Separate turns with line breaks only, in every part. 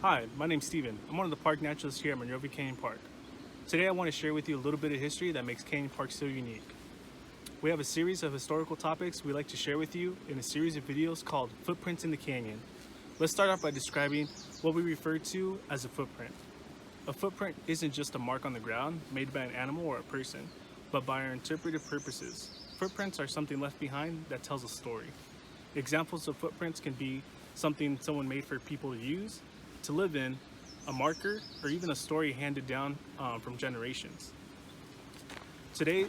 Hi, my name's Steven. I'm one of the park naturalists here at Monroe Canyon Park. Today I want to share with you a little bit of history that makes Canyon Park so unique. We have a series of historical topics we like to share with you in a series of videos called Footprints in the Canyon. Let's start off by describing what we refer to as a footprint. A footprint isn't just a mark on the ground made by an animal or a person, but by our interpretive purposes. Footprints are something left behind that tells a story. Examples of footprints can be something someone made for people to use, to live in, a marker, or even a story handed down from generations. Today's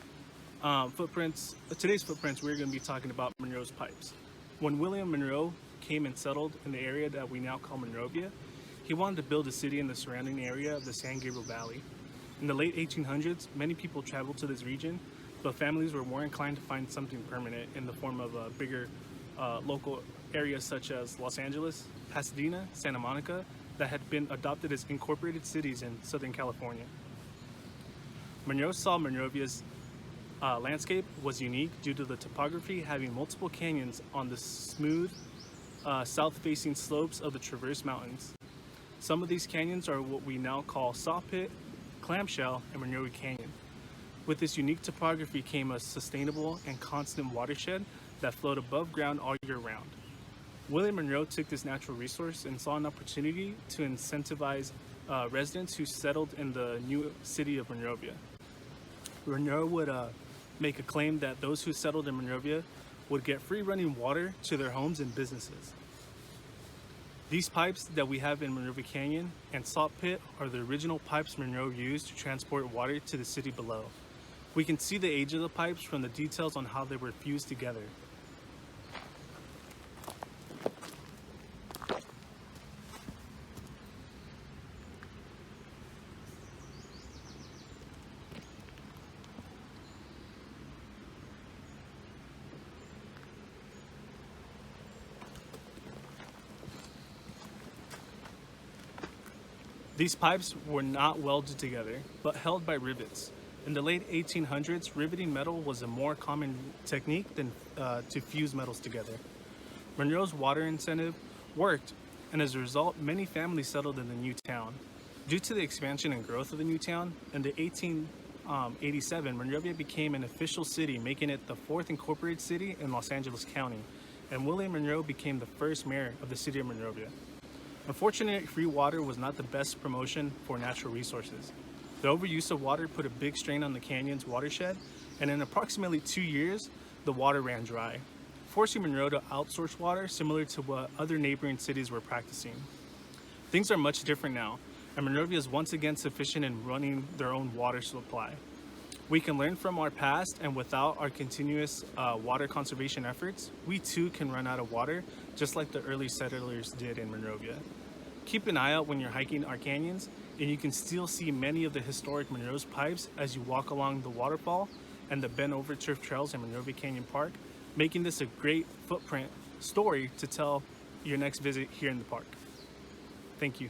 footprints, we're going to be talking about Monroe's pipes. When William Monroe came and settled in the area that we now call Monrovia, he wanted to build a city in the surrounding area of the San Gabriel Valley. In the late 1800s, many people traveled to this region, but families were more inclined to find something permanent in the form of bigger local areas such as Los Angeles, Pasadena, Santa Monica, that had been adopted as incorporated cities in Southern California. Monroe saw Monrovia's landscape was unique due to the topography having multiple canyons on the smooth south-facing slopes of the Traverse Mountains. Some of these canyons are what we now call Saw Pit, Clamshell, and Monroe Canyon. With this unique topography came a sustainable and constant watershed that flowed above ground all year round. William Monroe took this natural resource and saw an opportunity to incentivize residents who settled in the new city of Monrovia. Monroe would make a claim that those who settled in Monrovia would get free running water to their homes and businesses. These pipes that we have in Monroe Canyon and Salt Pit are the original pipes Monroe used to transport water to the city below. We can see the age of the pipes from the details on how they were fused together. These pipes were not welded together, but held by rivets. In the late 1800s, riveting metal was a more common technique than to fuse metals together. Monroe's water incentive worked, and as a result, many families settled in the new town. Due to the expansion and growth of the new town, in the 1887, Monrovia became an official city, making it the fourth incorporated city in Los Angeles County, and William Monroe became the first mayor of the city of Monrovia. Unfortunately, free water was not the best promotion for natural resources. The overuse of water put a big strain on the canyon's watershed, and in approximately 2 years, the water ran dry, forcing Monroe to outsource water similar to what other neighboring cities were practicing. Things are much different now, and Monrovia is once again sufficient in running their own water supply. We can learn from our past, and without our continuous water conservation efforts, we too can run out of water, just like the early settlers did in Monrovia. Keep an eye out when you're hiking our canyons, and you can still see many of the historic Monroe's pipes as you walk along the waterfall and the bent over turf trails in Monroe Canyon Park, making this a great footprint story to tell your next visit here in the park. Thank you.